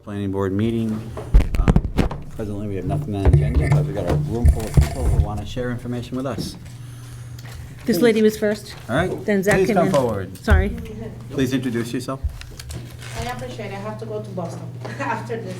planning board meeting. Presently, we have nothing on the agenda, but we've got a room full of people who want to share information with us. This lady was first. All right, Then Zach please came come in. forward. Sorry. Please introduce yourself. I appreciate it. I have to go to Boston after this.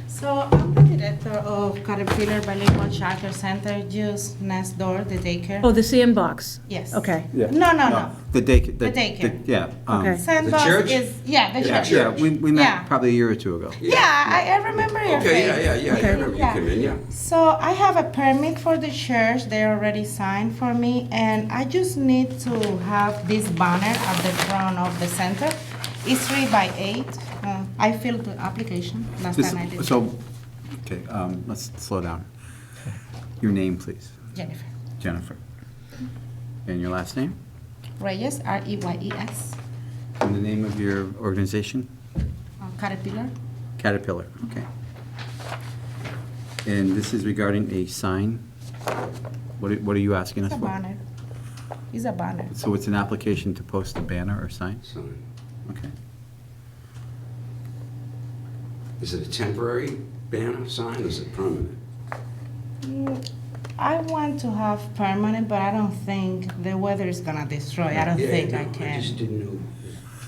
So I'm the director of Caterpillar Bilingual Childcare Center, just next door, the daycare. Oh, the sandbox. Yes. Okay. Yeah. No. The daycare. The daycare. Yeah. Okay. Sandbox church? is, yeah, the Yeah, church. Yeah, we met Yeah. probably a year or two ago. Yeah, I remember your face. Okay, yeah, I Okay. remember you Yeah. came in, yeah. So I have a permit for the church. They already signed for me, and I just need to have this banner at the front of the center. It's 3 by 8. I filled the application last This- time I did. So, okay, let's slow down. Your name, please. Jennifer Jennifer. And your last name? Reyes, Reyes, And the name of your organization? Caterpillar. Caterpillar, okay. And this is regarding a sign? What are you asking us It's a for? banner. It's a banner. So it's an application to post a banner or sign? Sign. Okay. Is it a temporary banner sign, or is it permanent? I want to have permanent, but I don't think the weather is gonna destroy. I don't Yeah, think no, I can. I just didn't know.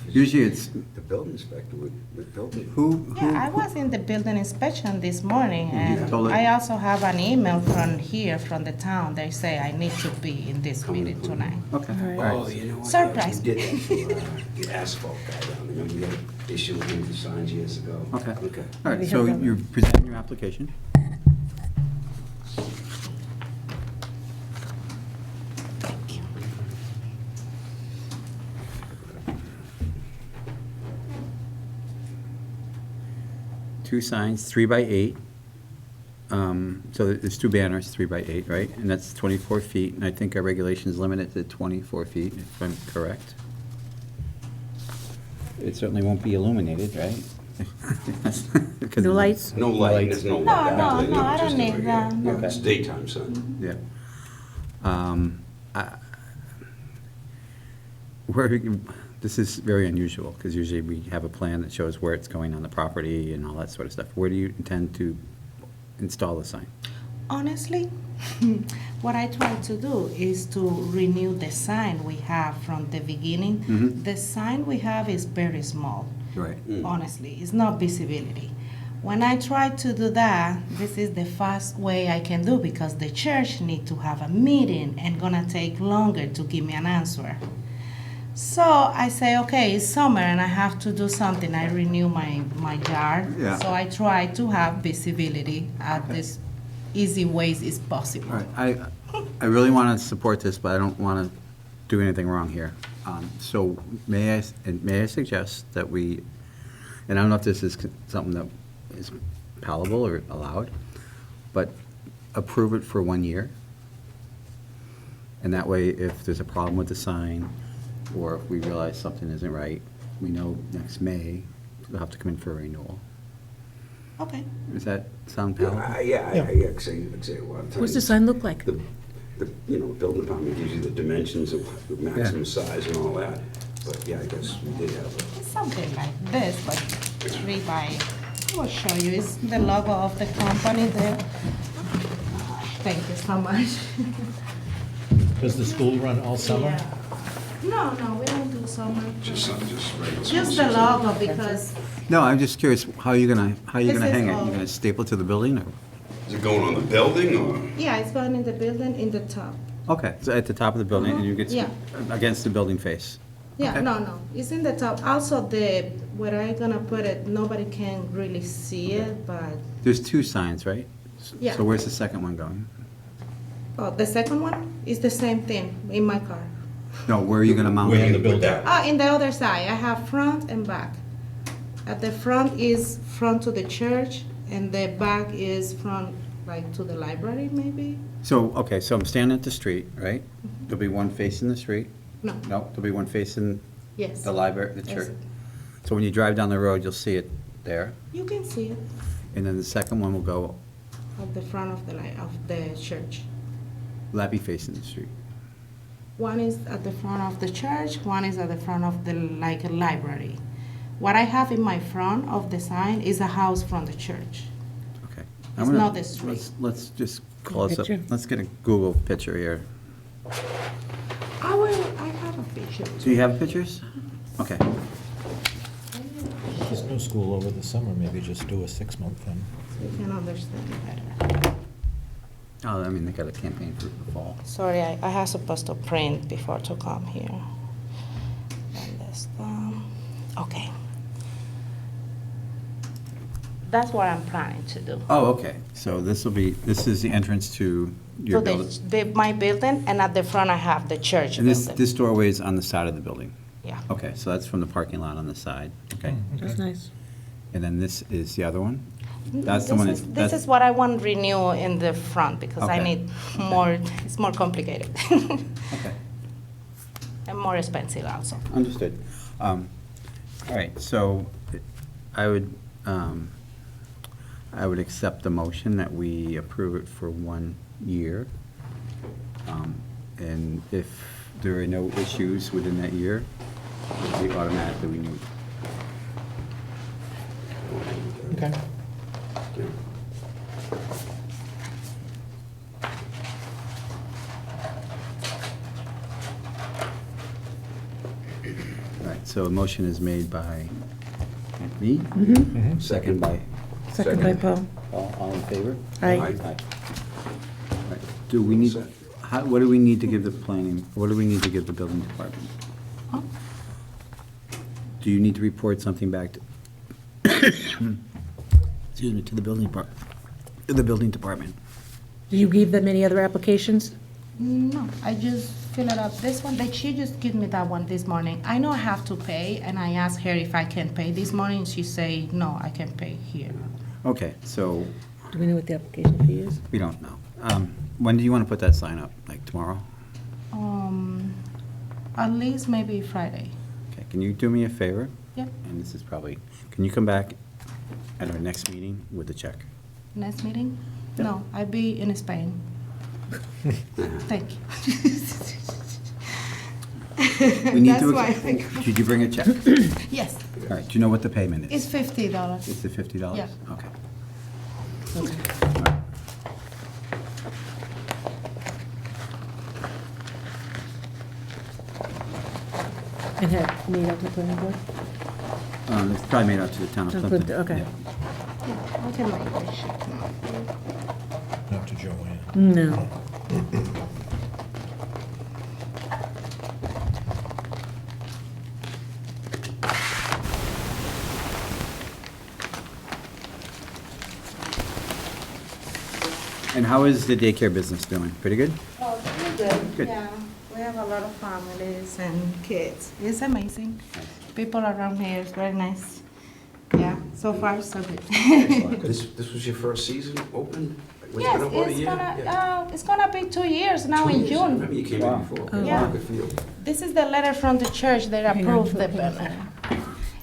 Usually it's, The building inspector would build it. who? Yeah, I was in the building inspection this morning, and told it- I also have an email from here, from the town. They say I need to be in this meeting tonight. Okay, all All right. Oh, right. you know what? Surprise. We did that for the asphalt guy down there. Remember we had an issue with him with the signs years ago? Okay. Okay. All right, We so have that. you're presenting your application. Two signs, 3 by 8. So there's two banners, 3 by 8, right? And that's 24 feet, and I think our regulations limit it to 24 feet, if I'm correct. It certainly won't be illuminated, right? Because No of the- lights? No lighting, there's no light. No, backlight, no, I just don't a need regular- that, no. Yeah, it's daytime sun. Yeah. Where, this is very unusual, because usually we have a plan that shows where it's going on the property and all that sort of stuff. Where do you intend to install the sign? Honestly, what I try to do is to renew the sign we have from the beginning. Mhm. The sign we have is very small. Right. Honestly, it's not visibility. When I try to do that, this is the fast way I can do because the church need to have a meeting and gonna take longer to give me an answer. So I say, okay, it's summer and I have to do something. I renew my yard. Yeah. So I try to have visibility at this easy ways is possible. All right, I really want to support this, but I don't want to do anything wrong here. So may I suggest that we, and I don't know if this is something that is palatable or allowed, but approve it for 1 year. And that way, if there's a problem with the sign, or if we realize something isn't right, we know next May, we'll have to come in for a renewal. Okay. Does that sound palatable? Yeah, say, a lot of times. What's the sign look like? The, building department gives you the dimensions of the maximum size and all that. But yeah, I guess we did have It's something like this, but 3 by, I will show you. It's the logo of the company there. Thank you so much. Does the school run all summer? Yeah. No, we don't do summer. just regular. Just the logo because No, I'm just curious, how are you gonna This is hang it? all- You gonna staple it to the building, or? Is it going on the building or? yeah, it's going in the building in the top. Okay, so at the top of the building, and you get Yeah. against the building face? Yeah, Okay. no, it's in the top. Also, where I gonna put it, nobody can really see it, but There's two signs, right? Yeah. So where's the second one going? the second one is the same thing in my car. No, where are you gonna mount Where in it? the building? In the other side, I have front and back. At the front is front to the church, and the back is front, like, to the library, maybe? So, okay, so I'm standing at the street, right? There'll be one facing the street? No, No, there'll be one facing yes. the library, the Yes. church? So when you drive down the road, you'll see it there, You can see it and then the second one will go, at the front of the church. will that be facing the street? One is at the front of the church, one is at the front of the, like, a library. What I have in my front of the sign is a house from the church. Okay. It's not the street. Let's just close up, Picture? let's get a Google picture here. I have a picture. Do you have pictures? Okay. There's no school over the summer, maybe just do a 6-month thing. So you can understand better. Oh, I mean, they got a campaign for the fall. Sorry, I had supposed to print before to come here. And this, okay. That's what I'm planning to do. Oh, okay. So this is the entrance to your So building? my building, and at the front I have the church And building. this doorway is on the side of the building? Yeah. Okay, so that's from the parking lot on the side, okay? That's nice. And then this is the other one? That's the one This is what I want to renew in the front, because I Okay. need more, it's more complicated. Okay, And more expensive also. understood. All right, so I would accept the motion that we approve it for 1 year. And if there are no issues within that year, it'll be automatically renewed. Okay. All right, so a motion is made by me, second by Second by Paul. all in favor? Aye. All right. Do we need, what do we need to give the planning, what do we need to give the building department? Oh. Do you need to report something back to, excuse me, to the building department? Do you give them any other applications? No, I just fill it up. This one, she just gave me that one this morning. I know I have to pay, and I asked her if I can pay this morning. She say, no, I can pay here. Okay, so Do we know what the application fee is? we don't know. When do you want to put that sign up? Like tomorrow? At least maybe Friday. Okay, can you do me a favor? Yep. And this is probably, can you come back at our next meeting with a check? Next meeting? No, I'll be in Spain. Thank you. We need That's to. why. Did you bring a check? Yes, All right, do you know what the payment it's is? $50. It's the $50? Yeah. Okay. Okay. All right. And have made out to the planning board? It's probably made out to the town of Town of Plympton. Plympton, okay. Yeah. I can make this shit now. Not to Joanne. No. And how is the daycare business doing? Pretty good? Oh, pretty good. Good. Yeah, we have a lot of families and kids. It's amazing. People around here is very nice. Yeah, so far so good. This was your first season open? Was it Yes, been about a year? it's gonna be 2 years now 2 in years. I June. remember you came in before. Oh, Yeah. Good feel. This is the letter from the church that Hang on, approved the hold on a permit.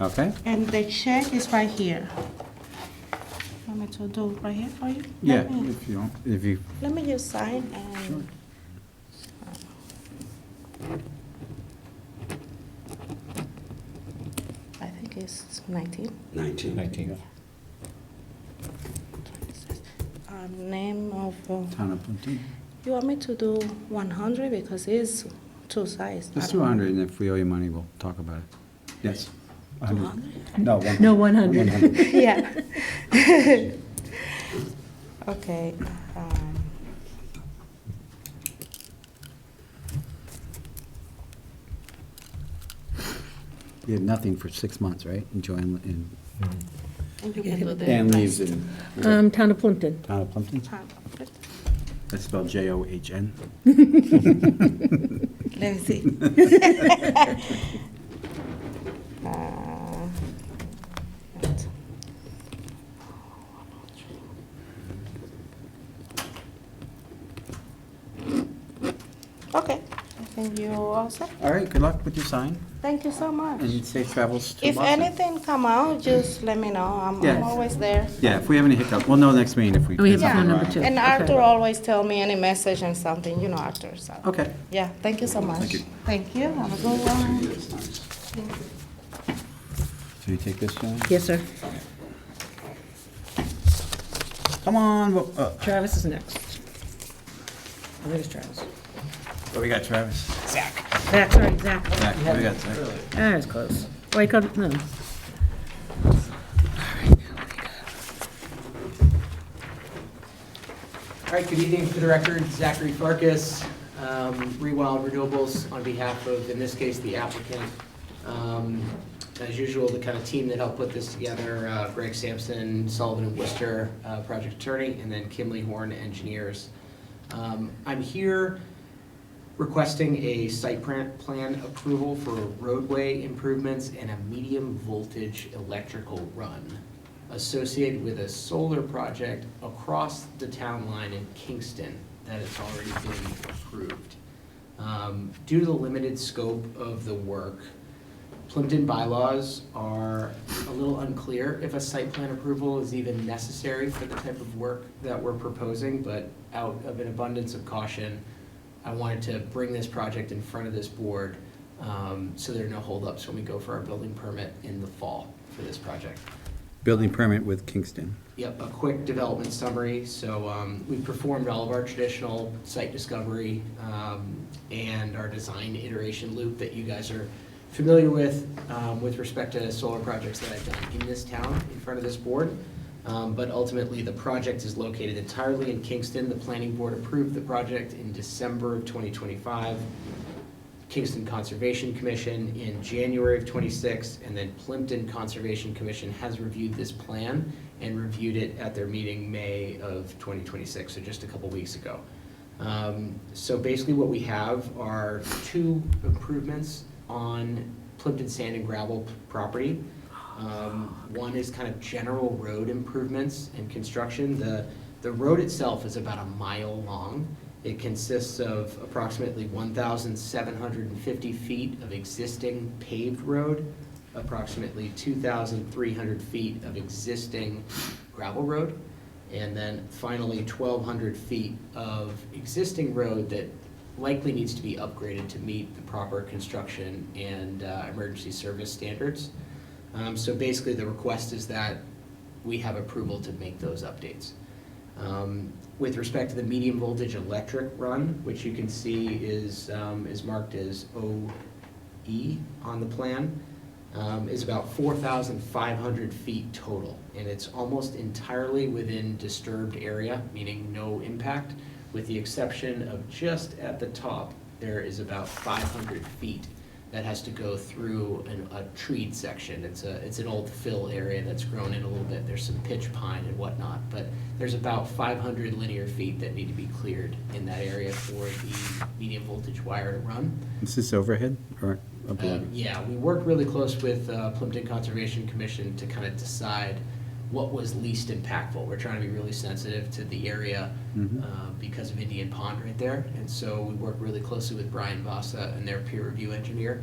Okay? And the check is right here. Want me to do right here for you? Yeah, Let me- if you don't, if you, Let me just sign and. I think it's 19. 19. 19. Name of, town of Plympton. you want me to do 100 because it's two size. Let's do 100, and if we owe you money, we'll talk about it. Yes? 100? No, 100. No, 100. 100. Yeah. Okay. You have nothing for 6 months, right? And Joanne, and And you can do the Dan leaves rest. in Town of Plimpton. town of Plympton? That's spelled John. Let me see. Right. Okay, I think you all set. All right, good luck with your sign. Thank you so much. And safe travels to If Boston. anything come out, just let me know. I'm Yeah. always there. Yeah, if we have any hiccup, we'll know next meeting if we. We have a Yeah. phone number too. And Okay. Arthur always tell me any message and something, you know Arthur, so. Okay. Yeah, thank you so much. Thank you. Thank you, have a good one. That's nice. So you take this, John? Yes, sir. Come on, Travis is next. Oh, there's Travis. what we got, Travis? Zach, sorry, Zach. Zach, what we got, Zach? That was close. Wait, no. All right, good evening for the record, Zachary Farkas, Rewild Renewables on behalf of, in this case, the applicant. As usual, the kind of team that helped put this together, Greg Sampson, Sullivan and Worcester, project attorney, and then Kimley Horn, engineers. I'm here requesting a site plan approval for roadway improvements and a medium voltage electrical run associated with a solar project across the town line in Kingston that has already been approved. Due to the limited scope of the work, Plympton bylaws are a little unclear if a site plan approval is even necessary for the type of work that we're proposing, but out of an abundance of caution, I wanted to bring this project in front of this board so there are no holdups when we go for our building permit in the fall for this project. Building permit with Kingston. Yep, a quick development summary. So we performed all of our traditional site discovery and our design iteration loop that you guys are familiar with respect to solar projects that I've done in this town in front of this board. But ultimately, the project is located entirely in Kingston. The planning board approved the project in December of 2025. Kingston Conservation Commission in January of 26, and then Plympton Conservation Commission has reviewed this plan and reviewed it at their meeting May of 2026, so just a couple weeks ago. So basically what we have are two improvements on Plympton sand and gravel property. One is kind of general road improvements and construction. The road itself is about a mile long. It consists of approximately 1,750 feet of existing paved road, approximately 2,300 feet of existing gravel road, and then finally 1,200 feet of existing road that likely needs to be upgraded to meet the proper construction and emergency service standards. So basically the request is that we have approval to make those updates. With respect to the medium voltage electric run, which you can see is marked as OE on the plan, is about 4,500 feet total. And it's almost entirely within disturbed area, meaning no impact, with the exception of just at the top, there is about 500 feet that has to go through a treed section. It's an old fill area that's grown in a little bit. There's some pitch pine and whatnot, but there's about 500 linear feet that need to be cleared in that area for the medium voltage wire to run. Is this overhead or up below? Yeah, we worked really close with Plympton Conservation Commission to kind of decide what was least impactful. We're trying to be really sensitive to the area because of Indian Pond right there. And so we worked really closely with Brian Vasa and their peer review engineer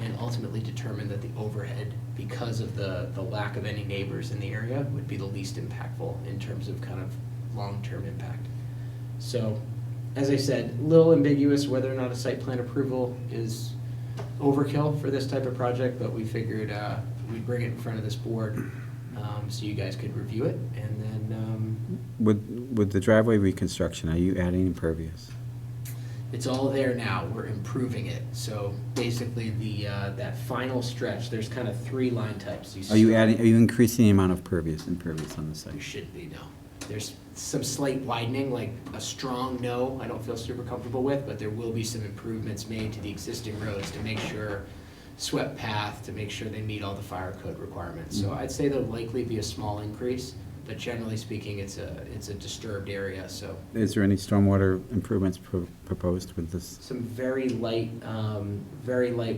and ultimately determined that the overhead, because of the lack of any neighbors in the area, would be the least impactful in terms of kind of long-term impact. So, as I said, a little ambiguous whether or not a site plan approval is overkill for this type of project, but we figured we'd bring it in front of this board so you guys could review it, and then With the driveway reconstruction, are you adding impervious? it's all there now. We're improving it. So basically, that final stretch, there's kind of three line types. Are you increasing the amount of impervious on the There site? should be, no. There's some slight widening, like a strong no, I don't feel super comfortable with, but there will be some improvements made to the existing roads to make sure swept path, to make sure they meet all the fire code requirements. So I'd say there'll likely be a small increase, but generally speaking, it's a disturbed area, so. Is there any stormwater improvements proposed with this? Some very light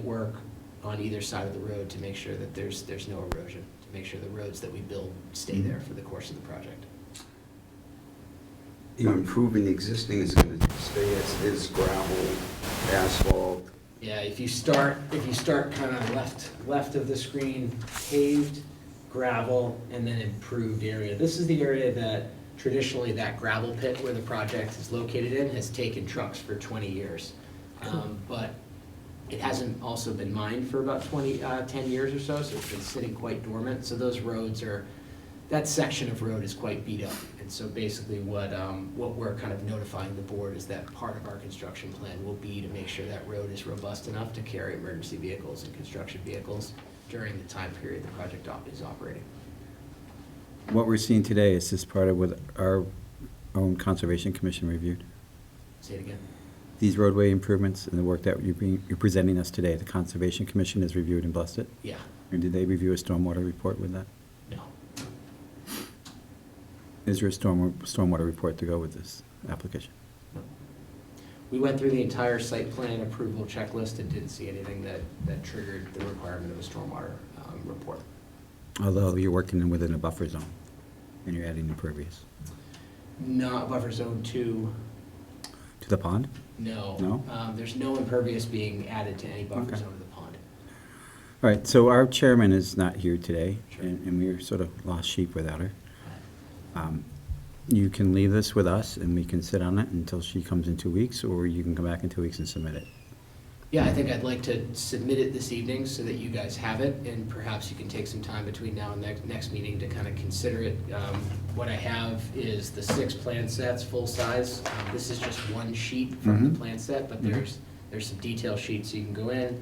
work on either side of the road to make sure that there's no erosion, to make sure the roads that we build stay there for the course of the project. You're improving the existing, is going to stay as is, gravel, asphalt, Yeah, if you start kind of left of the screen, paved, gravel, and then improved area. This is the area that traditionally that gravel pit where the project is located in has taken trucks for 20 years. But it hasn't also been mined for about 10 years or so, so it's been sitting quite dormant. So those roads that section of road is quite beat up. And so basically what we're kind of notifying the board is that part of our construction plan will be to make sure that road is robust enough to carry emergency vehicles and construction vehicles during the time period the project is operating. What we're seeing today, is this part of what our own Conservation Commission reviewed? Say it again. These roadway improvements and the work that you're presenting us today, the Conservation Commission has reviewed and blessed it? Yeah, And did they review a stormwater report with that? no. Is there a stormwater report to go with this application? We went through the entire site plan approval checklist and didn't see anything that triggered the requirement of a stormwater report. Although you're working within a buffer zone and you're adding impervious. Not buffer zone 2, To the pond? no. No? There's no impervious being added to any buffer Okay. zone of the pond. All right, so our chairman is not here today, and we're sort of lost sheep without her. You can leave this with us, and we can sit on it until she comes in 2 weeks, or you can come back in 2 weeks and submit it. Yeah, I think I'd like to submit it this evening so that you guys have it, and perhaps you can take some time between now and next meeting to kind of consider it. What I have is the 6 plan sets, full size. This is just one sheet from the plan set, but there's some detail sheets you can go in.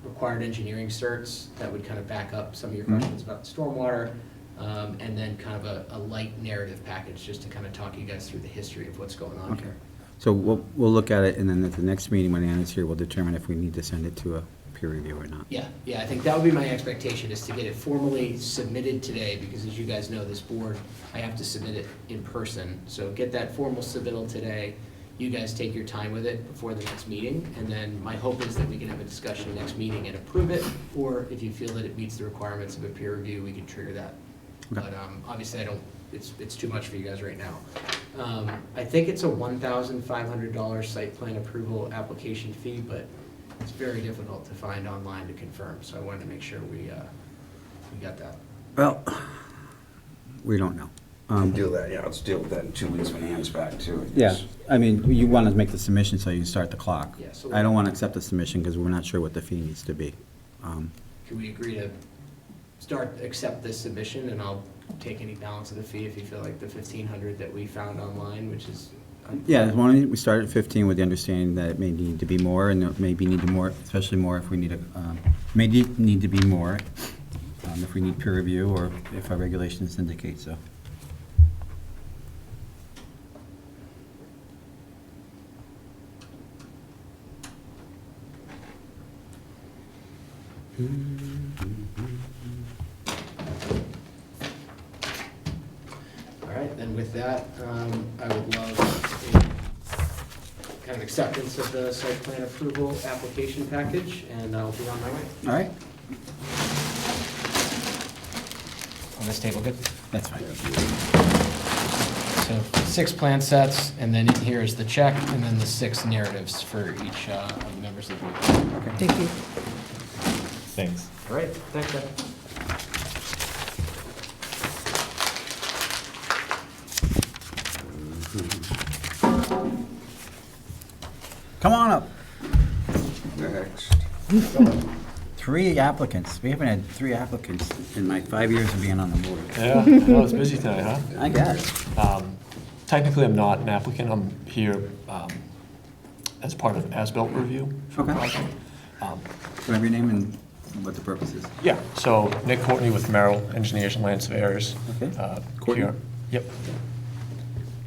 Required engineering certs that would kind of back up some of your questions about stormwater. And then kind of a light narrative package, just to kind of talk you guys through the history of what's going on Okay. here. So we'll look at it, and then at the next meeting, when Anna's here, we'll determine if we need to send it to a peer review or not. Yeah, I think that would be my expectation, is to get it formally submitted today, because as you guys know, this board, I have to submit it in person. So get that formal submittal today. You guys take your time with it before the next meeting, and then my hope is that we can have a discussion next meeting and approve it, or if you feel that it meets the requirements of a peer review, we can trigger that. Okay. But obviously, it's too much for you guys right now. I think it's a $1,500 site plan approval application fee, but it's very difficult to find online to confirm, so I wanted to make sure we got that. Well, we don't know. Deal with that, yeah, let's deal with that in 2 weeks when Anne's back too. I Yeah, guess. I mean, you want to make the submission so you can start the clock. Yeah, so- I don't want to accept the submission because we're not sure what the fee needs to be. Can we agree to accept this submission, and I'll take any balance of the fee if you feel like the $1,500 that we found online, which is. Yeah, why don't we start at 15 with the understanding that it may need to be more, and it may be need to more, especially more if we need need to be more if we need peer review or if our regulations indicate so. All right, then with that, I would love a kind of acceptance of the site plan approval application package, and I'll be on my way. All right? On this table, good? That's fine. So 6 plan sets, and then in here is the check, and then the 6 narratives for each of the members of the board. Thank you. Thanks. All right, thanks, Ed. Come on up. Next. 3 applicants. We haven't had 3 applicants in my 5 years of being on the board. Yeah, well, it's busy tonight, huh? I guess. Technically, I'm not an applicant. I'm here as part of as-built review for the Okay. project. Can I have your name and what the purpose is? Yeah, so Nick Courtney with Merrill Engineers and Land Surveyors. Okay. Here- Courtney? Yep.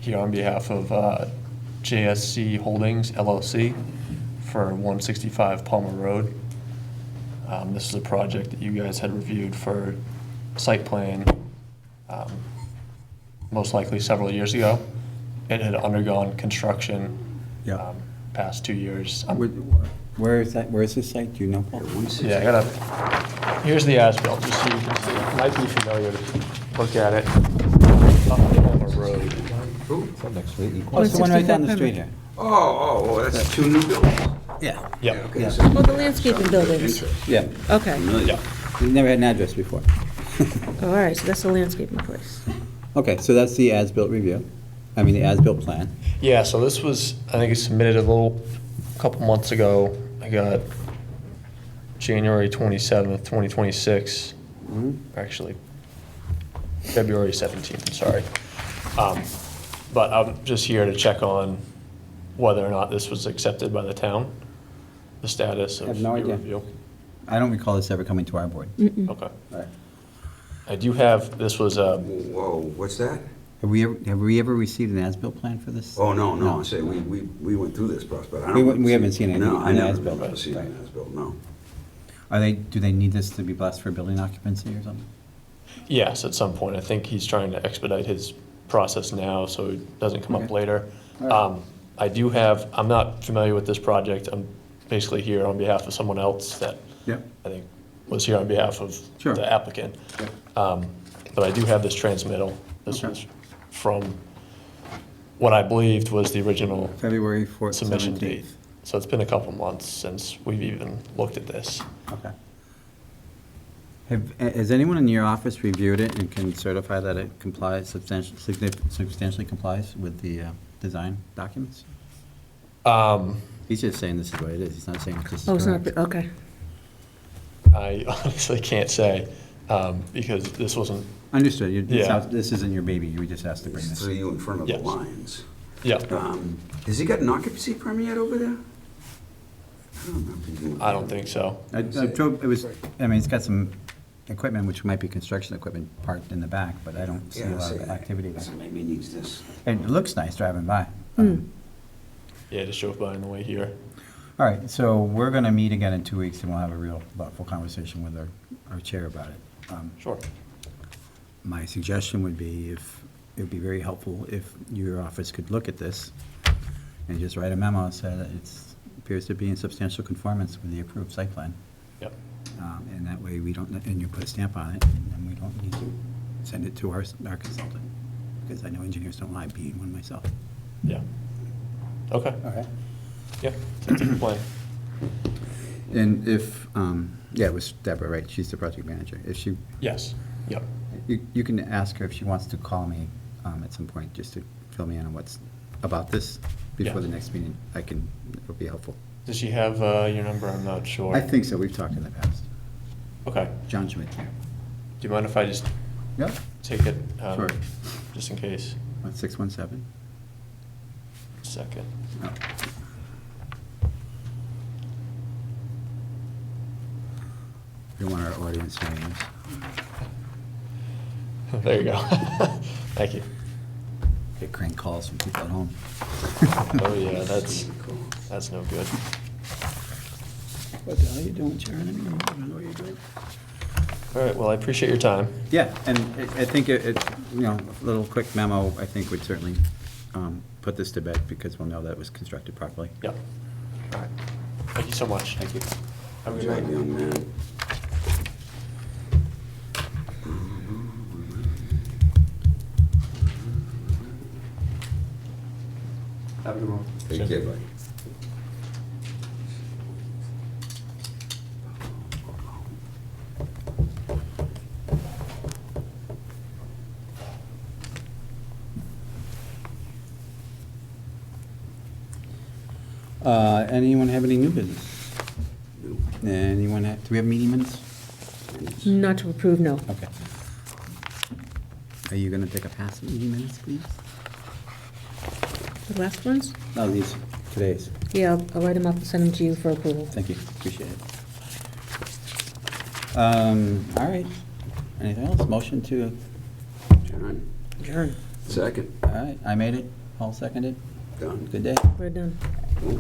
Here on behalf of JSC Holdings LLC for 165 Palmer Road. This is a project that you guys had reviewed for site plan, most likely several years ago. It had undergone construction Yeah. past 2 years. Where is that, where is this site? Do you know, Paul? Yeah, I gotta, here's the as-built, just so you can see. It might be familiar to look at it. Up Palmer Road. Oh, it's the one right down the street here. Oh, that's 2 new buildings. Yeah. Yeah, Okay, Yeah. so- Oh, the landscaping buildings. Yeah. Okay, Familiar. yeah. We've never had an address before. all right, so that's the landscaping place. Okay, so that's the as-built review. I mean, the as-built plan. Yeah, so this was, I think it submitted a couple months ago. I got January 27th, 2026, actually, February 17th, I'm sorry. But I'm just here to check on whether or not this was accepted by the town, the status I of have no your idea. review. I don't recall this ever coming to our board. Okay. All right. I do have, this was a, Whoa, what's that? Have we ever received an as-built plan for this? Oh, no, I say, we went through this process, but I We don't. we haven't seen anything No, I on never as-built. remember seeing Right. an as-built, no. Do they need this to be blessed for building occupancy or something? yes, at some point. I think he's trying to expedite his process now, so it doesn't come up Okay. later. All right. I do have, I'm not familiar with this project. I'm basically here on behalf of someone else that Yep. I think was here on behalf of Sure. the applicant. Yep. But I do have this transmittal. This Okay. was from what I believed was the original February 4th, submission 17th. date. So it's been a couple months since we've even looked at this. Okay. Has anyone in your office reviewed it and can certify that it complies, substantially complies with the design documents? He's just saying this is what it is. He's not saying this is Oh, it's not, correct. okay. I honestly can't say, because this wasn't, Understood. Yeah. This isn't your baby. You were just asked to bring It's this. three you in front of the Yes. lines. yeah, Has he got an occupancy permit yet over there? I don't remember. I don't think so. I drove, it's got some equipment, which might be construction equipment parked in the back, but I don't see a lot of activity there. So maybe he needs this. And it looks nice driving by. Yeah, just drove by on the way here. All right, so we're gonna meet again in 2 weeks, and we'll have a real thoughtful conversation with our chair about it. Sure. My suggestion would be it would be very helpful if your office could look at this and just write a memo, say that it appears to be in substantial conformance with the approved site plan. Yep. And that way we don't, and you put a stamp on it, and we don't need to send it to our consultant, because I know engineers don't like being one myself. Yeah. Okay. Okay. Yeah, sounds like a plan. And if, yeah, it was Deborah, right? She's the project manager. If she, Yes. Yep. you can ask her if she wants to call me at some point, just to fill me in on what's about this before Yeah. the next meeting. It'll be helpful. Does she have your number? I'm not sure. I think so. We've talked in the past. Okay. John Schmidt. Do you mind if I just Yep. take it? Sure. Just in case. 617. Second. Oh. We don't want our audience hearing this. There you go. Thank you. Get crank calls from people at home. Oh, yeah, that's no good. What the hell are you doing, Sharon? I don't know what you're doing. All right, well, I appreciate your time. Yeah, and I think a little quick memo, I think would certainly put this to bed, because we'll know that it was constructed properly. Yep. All right. Thank you so much. Thank you. Have a Good good job, night. young man. Have a good one. Take care, buddy. Anyone have any new business? No. Anyone, do we have meeting minutes? Not to approve, no. Okay. Are you gonna take a pass at meeting minutes, please? The last ones? No, today's. Yeah, I'll write them up and send them to you for approval. Thank you, appreciate it. All right. Anything else? Motion to, John, Adjourn. second, all right, I made it, Paul seconded. done. Good day. We're done. Cool.